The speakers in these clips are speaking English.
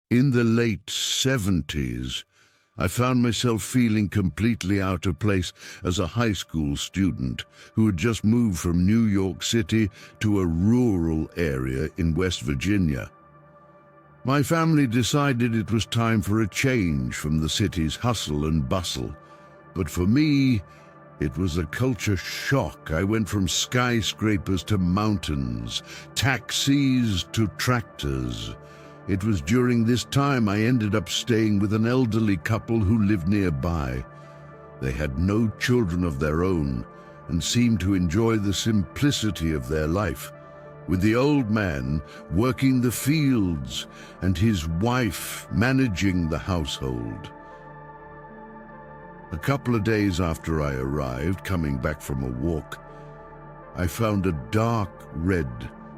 In the late 70s, I found myself feeling completely out of place as a high school student who had just moved from New York City to a rural area in West Virginia. My family decided it was time for a change from the city's hustle and bustle, but for me, it was a culture shock. I went from skyscrapers to mountains, taxis to tractors. It was during this time I ended up staying with an elderly couple who lived nearby. They had no children of their own and seemed to enjoy the simplicity of their life, with the old man working the fields and his wife managing the household. A couple of days after I arrived, coming back from a walk, I found a dark red,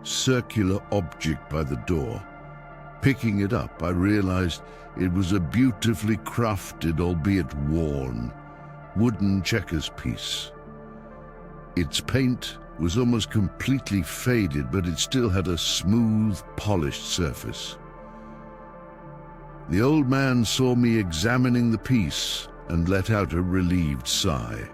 circular object by the door. Picking it up, I realized it was a beautifully crafted, albeit worn, wooden checkers piece. Its paint was almost completely faded, but it still had a smooth, polished surface. The old man saw me examining the piece and let out a relieved sigh.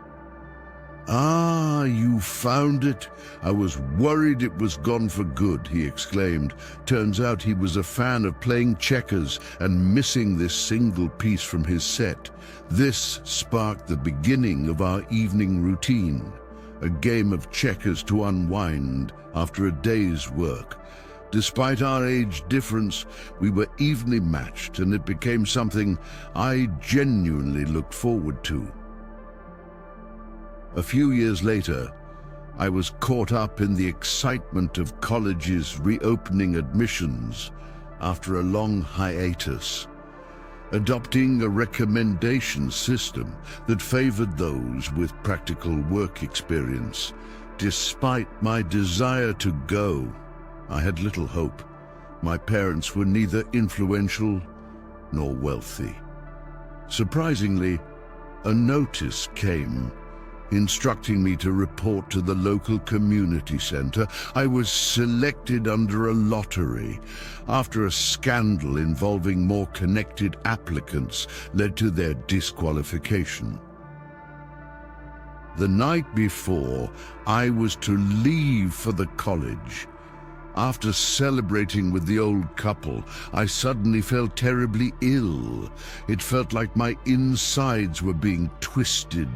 "Ah, you found it? I was worried it was gone for good," he exclaimed. Turns out he was a fan of playing checkers and missing this single piece from his set. This sparked the beginning of our evening routine, a game of checkers to unwind after a day's work. Despite our age difference, we were evenly matched, and it became something I genuinely looked forward to. A few years later, I was caught up in the excitement of colleges reopening admissions after a long hiatus, adopting a recommendation system that favored those with practical work experience. Despite my desire to go, I had little hope. My parents were neither influential nor wealthy. Surprisingly, a notice came instructing me to report to the local community center. I was selected under a lottery after a scandal involving more connected applicants led to their disqualification. The night before, I was to leave for the college. After celebrating with the old couple, I suddenly felt terribly ill. It felt like my insides were being twisted.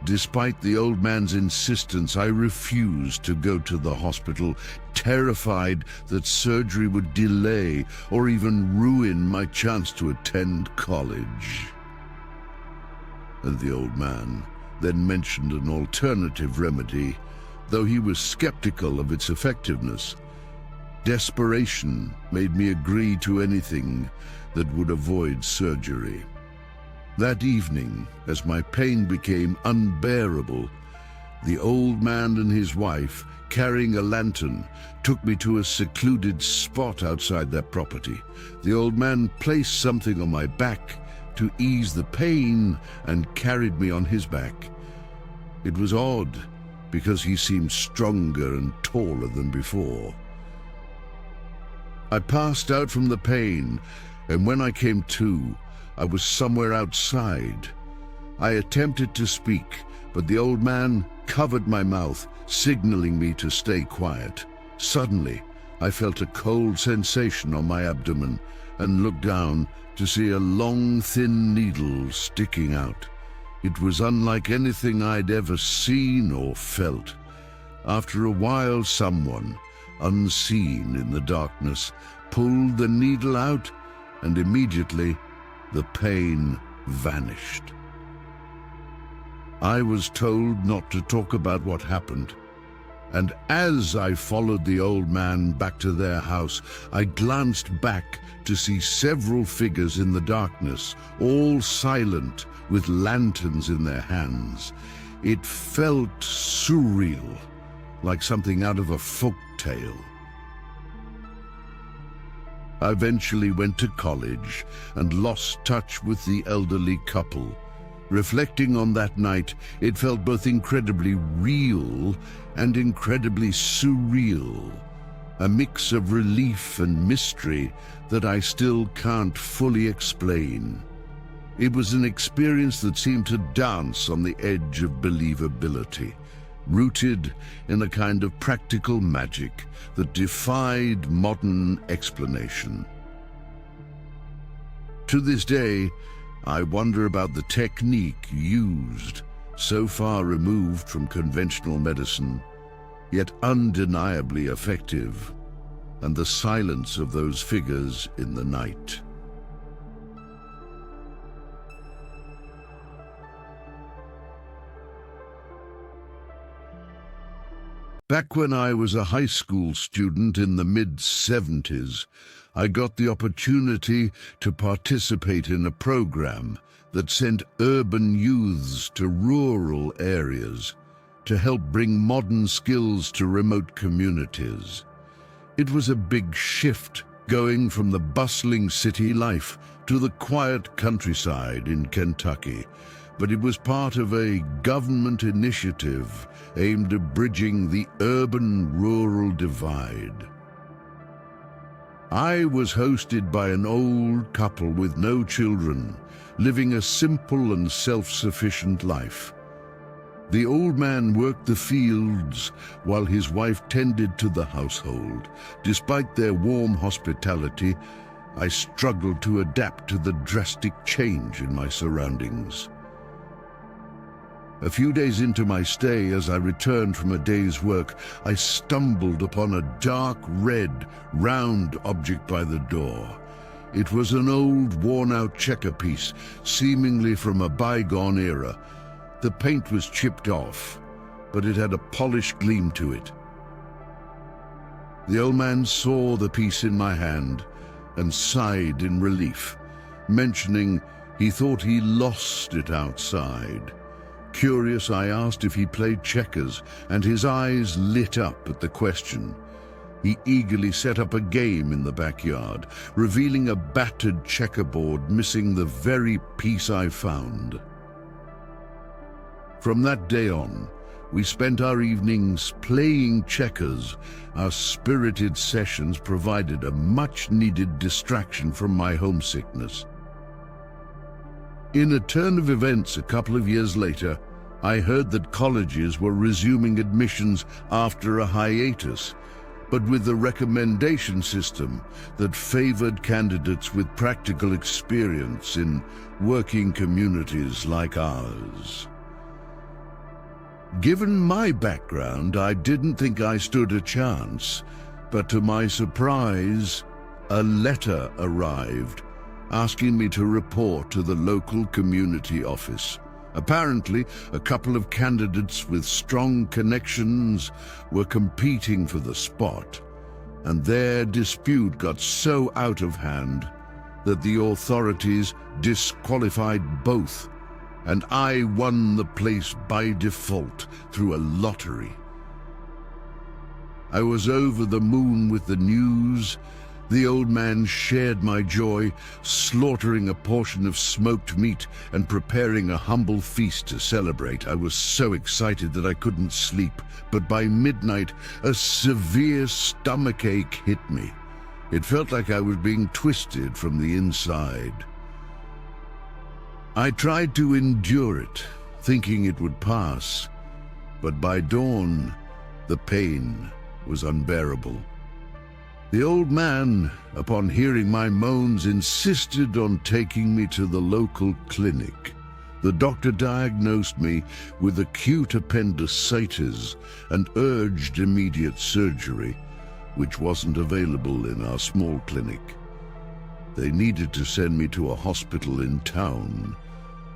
Despite the old man's insistence, I refused to go to the hospital, terrified that surgery would delay or even ruin my chance to attend college. And the old man then mentioned an alternative remedy, though he was skeptical of its effectiveness. Desperation made me agree to anything that would avoid surgery. That evening, as my pain became unbearable, the old man and his wife, carrying a lantern, took me to a secluded spot outside their property. The old man placed something on my back to ease the pain and carried me on his back. It was odd, because he seemed stronger and taller than before. I passed out from the pain, and when I came to, I was somewhere outside. I attempted to speak, but the old man covered my mouth, signaling me to stay quiet. Suddenly, I felt a cold sensation on my abdomen and looked down to see a long, thin needle sticking out. It was unlike anything I'd ever seen or felt. After a while, someone, unseen in the darkness, pulled the needle out, and immediately the pain vanished. I was told not to talk about what happened, and as I followed the old man back to their house, I glanced back to see several figures in the darkness, all silent, with lanterns in their hands. It felt surreal, like something out of a folk tale. I eventually went to college and lost touch with the elderly couple. Reflecting on that night, it felt both incredibly real and incredibly surreal. a mix of relief and mystery that I still can't fully explain. It was an experience that seemed to dance on the edge of believability, rooted in a kind of practical magic that defied modern explanation. To this day, I wonder about the technique used, so far removed from conventional medicine, yet undeniably effective, and the silence of those figures in the night. Back when I was a high school student in the mid-70s, I got the opportunity to participate in a program that sent urban youths to rural areas to help bring modern skills to remote communities. It was a big shift, going from the bustling city life to the quiet countryside in Kentucky, but it was part of a government initiative aimed at bridging the urban-rural divide. I was hosted by an old couple with no children, living a simple and self-sufficient life. The old man worked the fields while his wife tended to the household. Despite their warm hospitality, I struggled to adapt to the drastic change in my surroundings. A few days into my stay, as I returned from a day's work, I stumbled upon a dark red, round object by the door. It was an old, worn-out checker piece, seemingly from a bygone era. The paint was chipped off, but it had a polished gleam to it. The old man saw the piece in my hand and sighed in relief, mentioning he thought he lost it outside. Curious, I asked if he played checkers, and his eyes lit up at the question. He eagerly set up a game in the backyard, revealing a battered checkerboard missing the very piece I found. From that day on, we spent our evenings playing checkers. Our spirited sessions provided a much-needed distraction from my homesickness. In a turn of events a couple of years later, I heard that colleges were resuming admissions after a hiatus, but with a recommendation system that favored candidates with practical experience in working communities like ours. Given my background, I didn't think I stood a chance, but to my surprise, a letter arrived asking me to report to the local community office. Apparently, a couple of candidates with strong connections were competing for the spot, and their dispute got so out of hand that the authorities disqualified both, and I won the place by default through a lottery. I was over the moon with the news. The old man shared my joy, slaughtering a portion of smoked meat and preparing a humble feast to celebrate. I was so excited that I couldn't sleep, but by midnight, a severe stomachache hit me. It felt like I was being twisted from the inside. I tried to endure it, thinking it would pass, but by dawn, the pain was unbearable. The old man, upon hearing my moans, insisted on taking me to the local clinic. The doctor diagnosed me with acute appendicitis and urged immediate surgery, which wasn't available in our small clinic. They needed to send me to a hospital in town,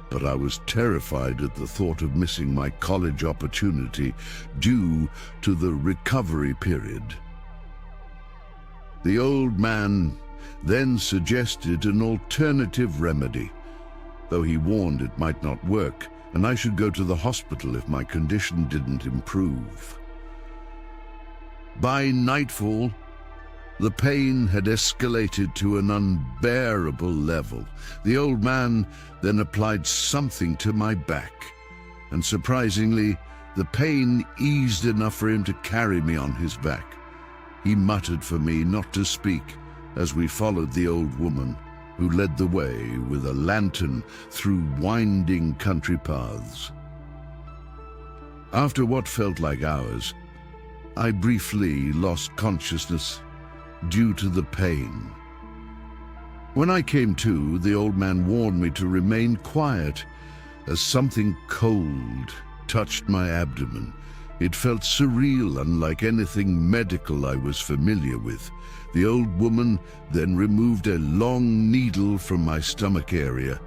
but I was terrified at the thought of missing my college opportunity due to the recovery period. The old man then suggested an alternative remedy, though he warned it might not work, and I should go to the hospital if my condition didn't improve. By nightfall, the pain had escalated to an unbearable level. The old man then applied something to my back, and surprisingly, the pain eased enough for him to carry me on his back. He muttered for me not to speak as we followed the old woman, who led the way with a lantern through winding country paths. After what felt like hours, I briefly lost consciousness due to the pain. When I came to, the old man warned me to remain quiet as something cold touched my abdomen. It felt surreal, unlike anything medical I was familiar with. The old woman then removed a long needle from my stomach area,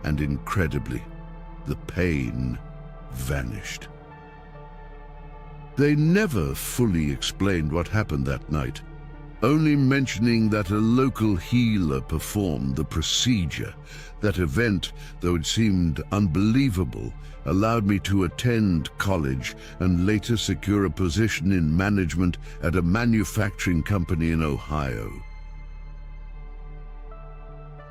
and incredibly, the pain vanished. They never fully explained what happened that night, only mentioning that a local healer performed the procedure. That event, though it seemed unbelievable, allowed me to attend college and later secure a position in management at a manufacturing company in Ohio.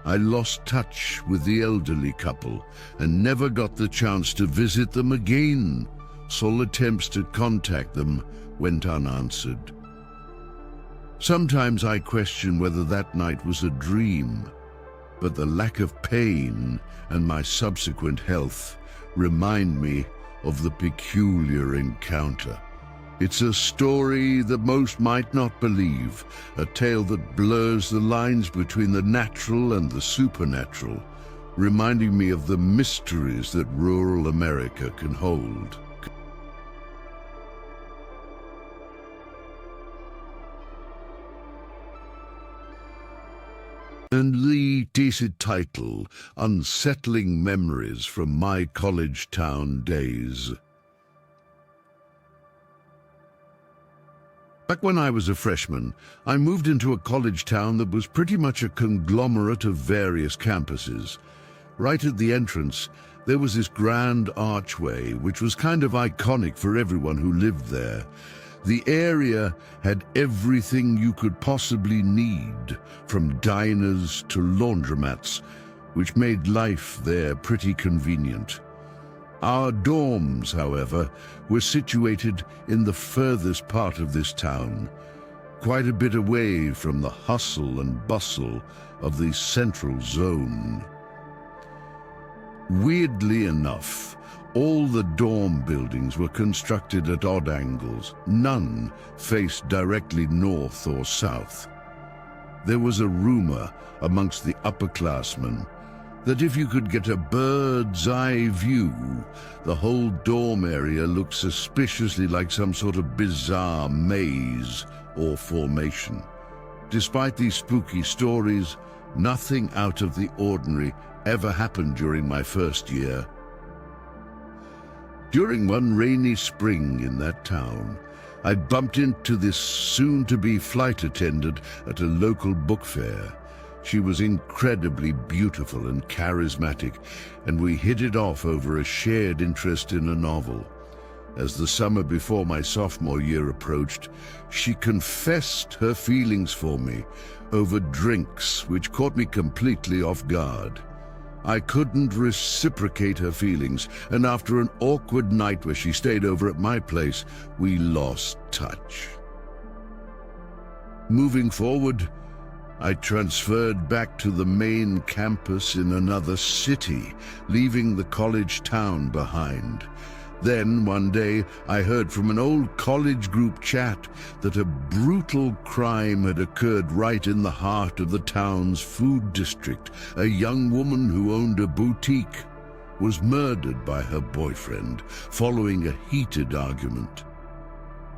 I lost touch with the elderly couple and never got the chance to visit them again. All attempts to contact them went unanswered. Sometimes I question whether that night was a dream, but the lack of pain and my subsequent health remind me of the peculiar encounter. It's a story that most might not believe, a tale that blurs the lines between the natural and the supernatural, reminding me of the mysteries that rural America can hold. And the decent title, Unsettling Memories from My College Town Days. Back when I was a freshman, I moved into a college town that was pretty much a conglomerate of various campuses. Right at the entrance, there was this grand archway, which was kind of iconic for everyone who lived there. The area had everything you could possibly need, from diners to laundromats, which made life there pretty convenient. Our dorms, however, were situated in the furthest part of this town, quite a bit away from the hustle and bustle of the central zone. Weirdly enough, all the dorm buildings were constructed at odd angles. None faced directly north or south. There was a rumor amongst the upperclassmen that if you could get a bird's eye view, the whole dorm area looked suspiciously like some sort of bizarre maze or formation. Despite these spooky stories, nothing out of the ordinary ever happened during my first year. During one rainy spring in that town, I bumped into this soon-to-be flight attendant at a local book fair. She was incredibly beautiful and charismatic, and we hit it off over a shared interest in a novel. As the summer before my sophomore year approached, she confessed her feelings for me over drinks, which caught me completely off guard. I couldn't reciprocate her feelings, and after an awkward night where she stayed over at my place, we lost touch. Moving forward, I transferred back to the main campus in another city, leaving the college town behind. Then, one day, I heard from an old college group chat that a brutal crime had occurred right in the heart of the town's food district. A young woman who owned a boutique was murdered by her boyfriend following a heated argument.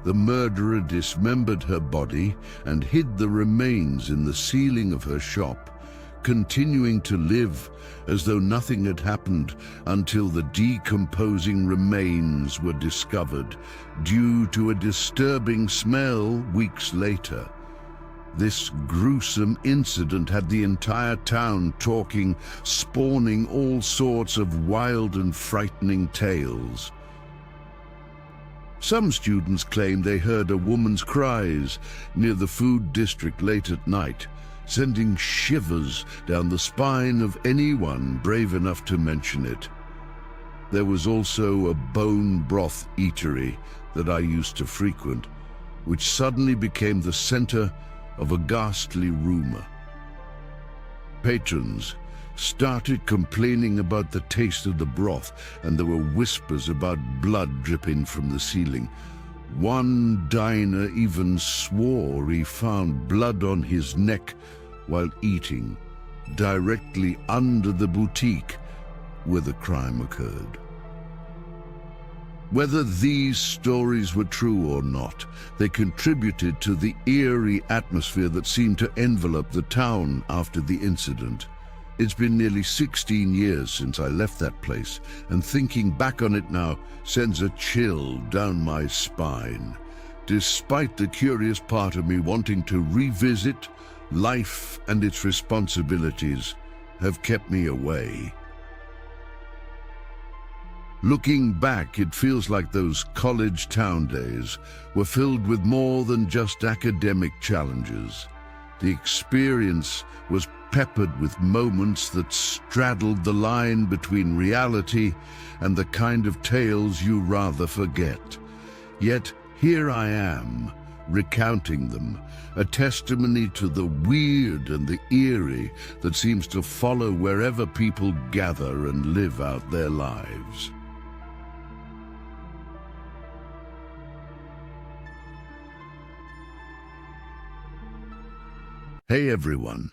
The murderer dismembered her body and hid the remains in the ceiling of her shop, continuing to live as though nothing had happened until the decomposing remains were discovered due to a disturbing smell weeks later. This gruesome incident had the entire town talking, spawning all sorts of wild and frightening tales. Some students claimed they heard a woman's cries near the food district late at night, sending shivers down the spine of anyone brave enough to mention it. There was also a bone broth eatery that I used to frequent, which suddenly became the center of a ghastly rumor. Patrons started complaining about the taste of the broth, and there were whispers about blood dripping from the ceiling. One diner even swore he found blood on his neck while eating, directly under the boutique where the crime occurred. Whether these stories were true or not, they contributed to the eerie atmosphere that seemed to envelop the town after the incident. It's been nearly 16 years since I left that place, and thinking back on it now sends a chill down my spine. Despite the curious part of me wanting to revisit, life and its responsibilities have kept me away. Looking back, it feels like those college town days were filled with more than just academic challenges. The experience was peppered with moments that straddled the line between reality and the kind of tales you rather forget. Yet here I am, recounting them, a testimony to the weird and the eerie that seems to follow wherever people gather and live out their lives. Hey everyone.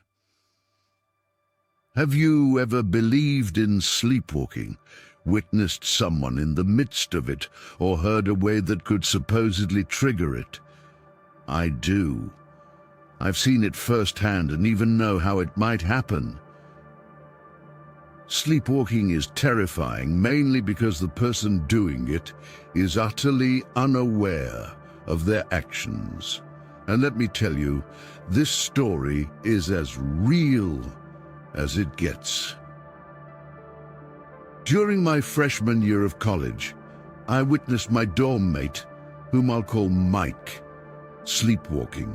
Have you ever believed in sleepwalking, witnessed someone in the midst of it, or heard a way that could supposedly trigger it? I do. I've seen it firsthand and even know how it might happen. Sleepwalking is terrifying, mainly because the person doing it is utterly unaware of their actions. And let me tell you, this story is as real as it gets. During my freshman year of college, I witnessed my dorm mate, whom I'll call Mike, sleepwalking.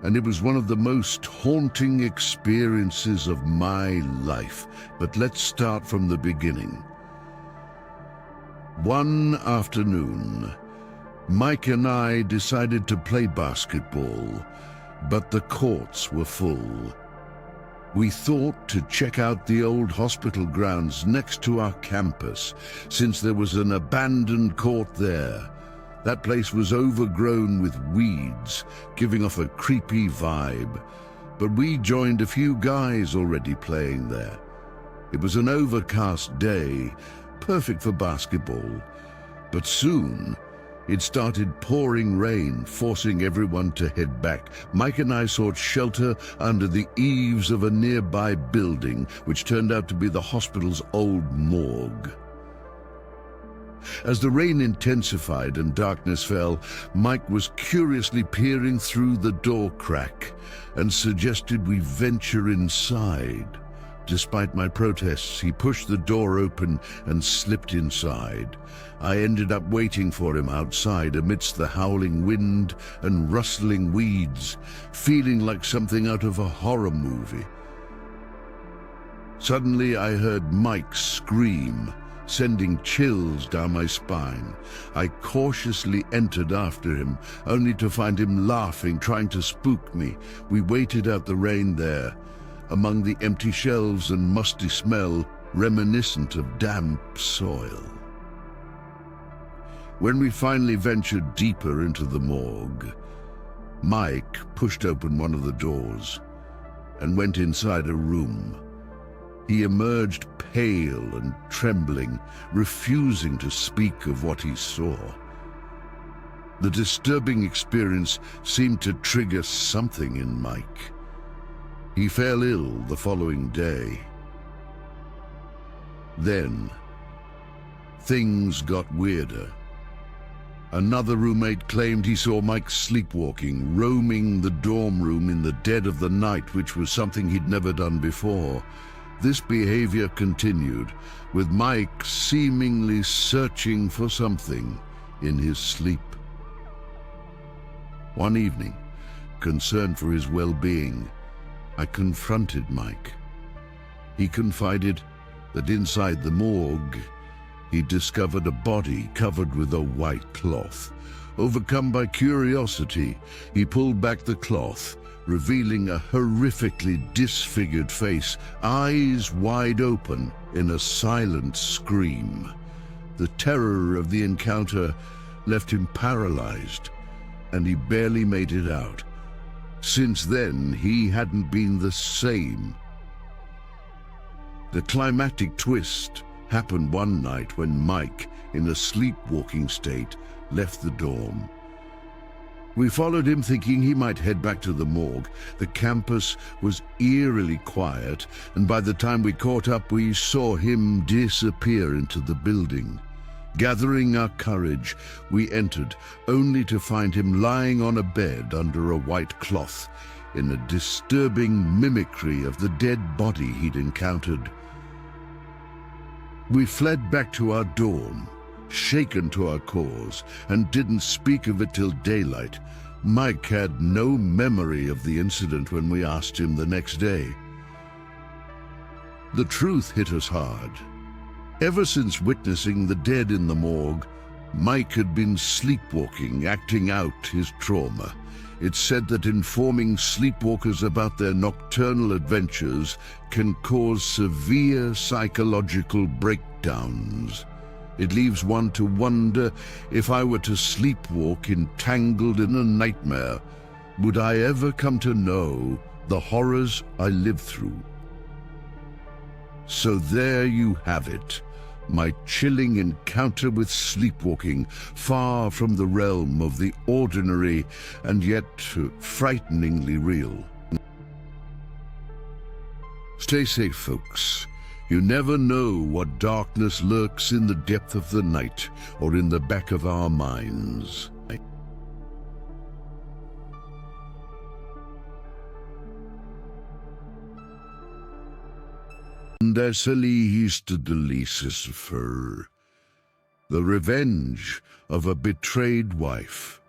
And it was one of the most haunting experiences of my life. But let's start from the beginning. One afternoon, Mike and I decided to play basketball, but the courts were full. We thought to check out the old hospital grounds next to our campus, since there was an abandoned court there. That place was overgrown with weeds, giving off a creepy vibe, but we joined a few guys already playing there. It was an overcast day, perfect for basketball, but soon it started pouring rain, forcing everyone to head back. Mike and I sought shelter under the eaves of a nearby building, which turned out to be the hospital's old morgue. As the rain intensified and darkness fell, Mike was curiously peering through the door crack and suggested we venture inside. Despite my protests, he pushed the door open and slipped inside. I ended up waiting for him outside amidst the howling wind and rustling weeds, feeling like something out of a horror movie. Suddenly I heard Mike scream, sending chills down my spine. I cautiously entered after him, only to find him laughing, trying to spook me. We waited out the rain there, among the empty shelves and musty smell reminiscent of damp soil. When we finally ventured deeper into the morgue, Mike pushed open one of the doors and went inside a room. He emerged pale and trembling, refusing to speak of what he saw. The disturbing experience seemed to trigger something in Mike. He fell ill the following day. Then, things got weirder. Another roommate claimed he saw Mike sleepwalking, roaming the dorm room in the dead of the night, which was something he'd never done before. This behavior continued, with Mike seemingly searching for something in his sleep. One evening, concerned for his well-being, I confronted Mike. He confided that inside the morgue, he discovered a body covered with a white cloth. Overcome by curiosity, he pulled back the cloth, revealing a horrifically disfigured face, eyes wide open in a silent scream. The terror of the encounter left him paralyzed, and he barely made it out. Since then, he hadn't been the same. The climactic twist happened one night when Mike, in a sleepwalking state, left the dorm. We followed him thinking he might head back to the morgue. The campus was eerily quiet, and by the time we caught up, we saw him disappear into the building. Gathering our courage, we entered, only to find him lying on a bed under a white cloth, in a disturbing mimicry of the dead body he'd encountered. We fled back to our dorm, shaken to our cause, and didn't speak of it till daylight. Mike had no memory of the incident when we asked him the next day. The truth hit us hard. Ever since witnessing the dead in the morgue, Mike had been sleepwalking, acting out his trauma. It's said that informing sleepwalkers about their nocturnal adventures can cause severe psychological breakdowns. It leaves one to wonder, if I were to sleepwalk entangled in a nightmare, would I ever come to know the horrors I lived through? So there you have it, my chilling encounter with sleepwalking, far from the realm of the ordinary and yet frighteningly real. Stay safe, folks. You never know what darkness lurks in the depth of the night or in the back of our minds. Der Salihiste Delicifer, the revenge of a betrayed wife.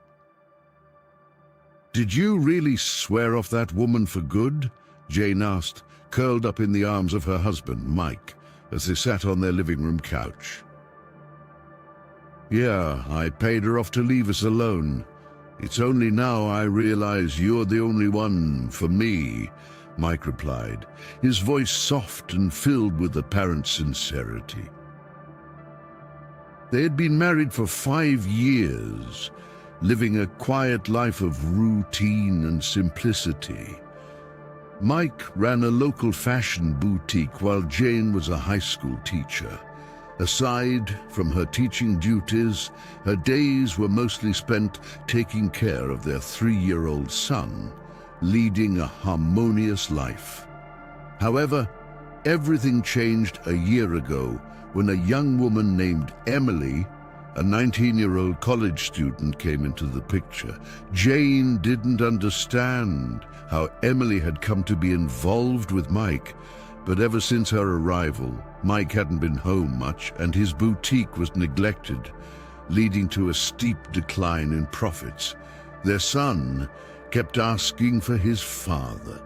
Did you really swear off that woman for good? Jane asked, curled up in the arms of her husband, Mike, as they sat on their living room couch. Yeah, I paid her off to leave us alone. It's only now I realize you're the only one for me, Mike replied, his voice soft and filled with apparent sincerity. They had been married for 5 years, living a quiet life of routine and simplicity. Mike ran a local fashion boutique while Jane was a high school teacher. Aside from her teaching duties, her days were mostly spent taking care of their 3-year-old son, leading a harmonious life. However, everything changed a year ago when a young woman named Emily, a 19-year-old college student, came into the picture. Jane didn't understand how Emily had come to be involved with Mike, but ever since her arrival, Mike hadn't been home much and his boutique was neglected, leading to a steep decline in profits. Their son kept asking for his father.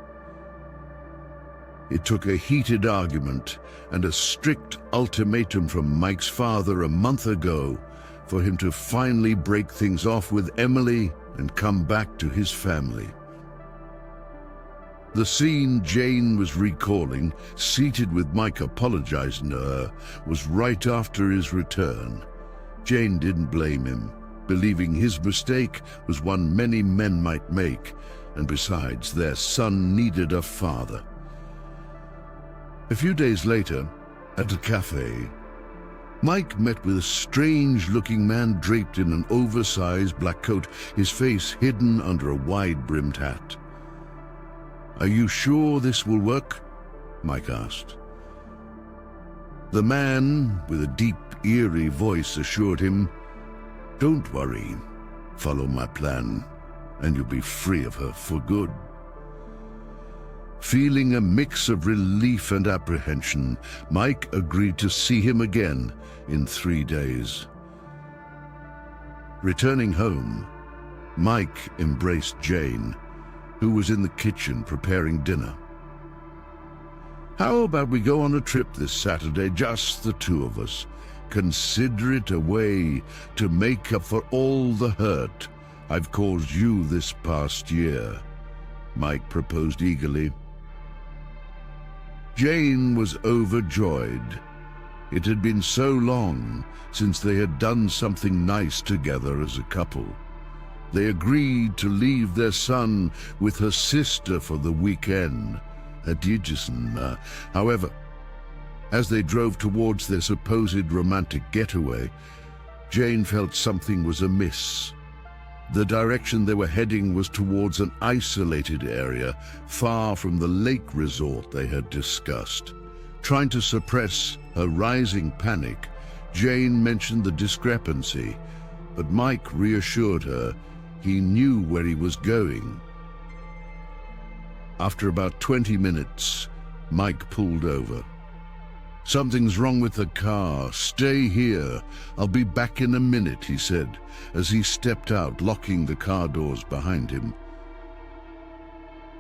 It took a heated argument and a strict ultimatum from Mike's father a month ago for him to finally break things off with Emily and come back to his family. The scene Jane was recalling, seated with Mike apologizing to her, was right after his return. Jane didn't blame him, believing his mistake was one many men might make, and besides, their son needed a father. A few days later, at a cafe, Mike met with a strange-looking man draped in an oversized black coat, his face hidden under a wide-brimmed hat. "Are you sure this will work?" Mike asked. The man, with a deep, eerie voice, assured him, "Don't worry, follow my plan, and you'll be free of her for good." Feeling a mix of relief and apprehension, Mike agreed to see him again in 3 days. Returning home, Mike embraced Jane, who was in the kitchen preparing dinner. "How about we go on a trip this Saturday, just the two of us?" consider it a way to make up for all the hurt I've caused you this past year," Mike proposed eagerly. Jane was overjoyed. It had been so long since they had done something nice together as a couple. They agreed to leave their son with her sister for the weekend at Digeson. However, as they drove towards their supposed romantic getaway, Jane felt something was amiss. The direction they were heading was towards an isolated area far from the lake resort they had discussed. Trying to suppress her rising panic, Jane mentioned the discrepancy, but Mike reassured her he knew where he was going. After about 20 minutes, Mike pulled over. "Something's wrong with the car. Stay here. I'll be back in a minute," he said, as he stepped out, locking the car doors behind him.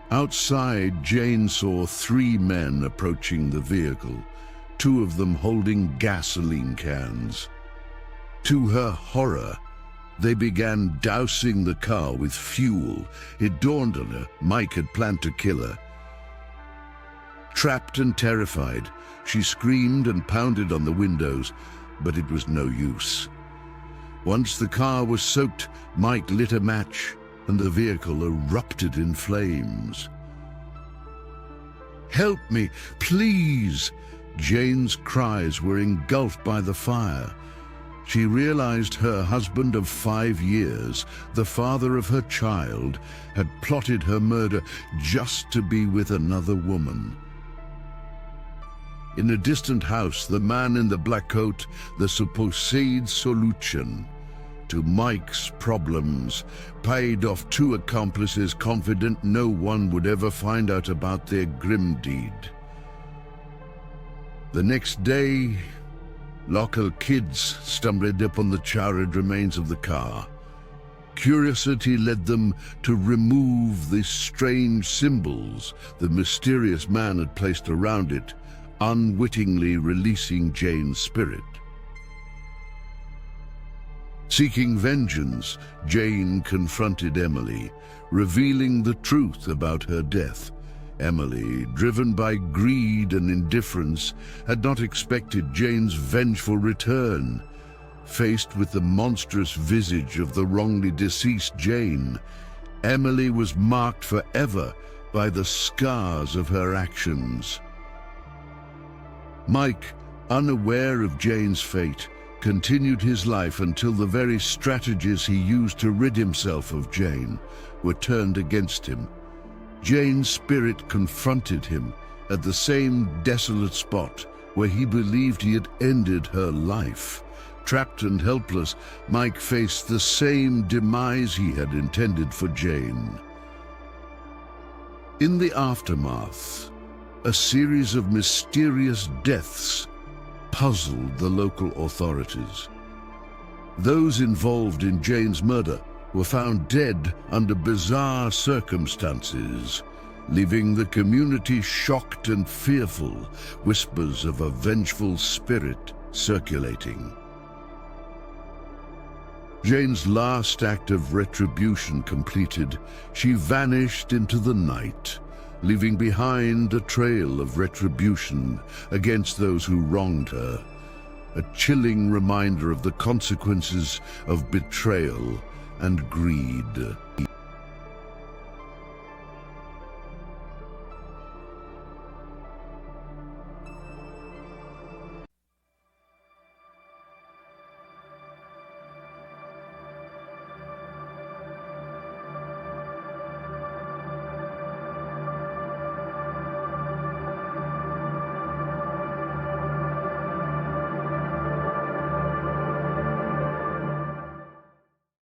Outside, Jane saw 3 men approaching the vehicle, 2 of them holding gasoline cans. To her horror, they began dousing the car with fuel. It dawned on her Mike had planned to kill her. Trapped and terrified, she screamed and pounded on the windows, but it was no use. Once the car was soaked, Mike lit a match, and the vehicle erupted in flames. "Help me, please!" Jane's cries were engulfed by the fire. She realized her husband of 5 years, the father of her child, had plotted her murder just to be with another woman. In a distant house, the man in the black coat, the supposed solution to Mike's problems, paid off 2 accomplices confident no one would ever find out about their grim deed. The next day, local kids stumbled upon the charred remains of the car. Curiosity led them to remove the strange symbols the mysterious man had placed around it, unwittingly releasing Jane's spirit. Seeking vengeance, Jane confronted Emily, revealing the truth about her death. Emily, driven by greed and indifference, had not expected Jane's vengeful return. Faced with the monstrous visage of the wrongly deceased Jane, Emily was marked forever by the scars of her actions. Mike, unaware of Jane's fate, continued his life until the very strategies he used to rid himself of Jane were turned against him. Jane's spirit confronted him at the same desolate spot where he believed he had ended her life. Trapped and helpless, Mike faced the same demise he had intended for Jane. In the aftermath, a series of mysterious deaths puzzled the local authorities. Those involved in Jane's murder were found dead under bizarre circumstances, leaving the community shocked and fearful, whispers of a vengeful spirit circulating. Jane's last act of retribution completed, she vanished into the night, leaving behind a trail of retribution against those who wronged her, a chilling reminder of the consequences of betrayal and greed.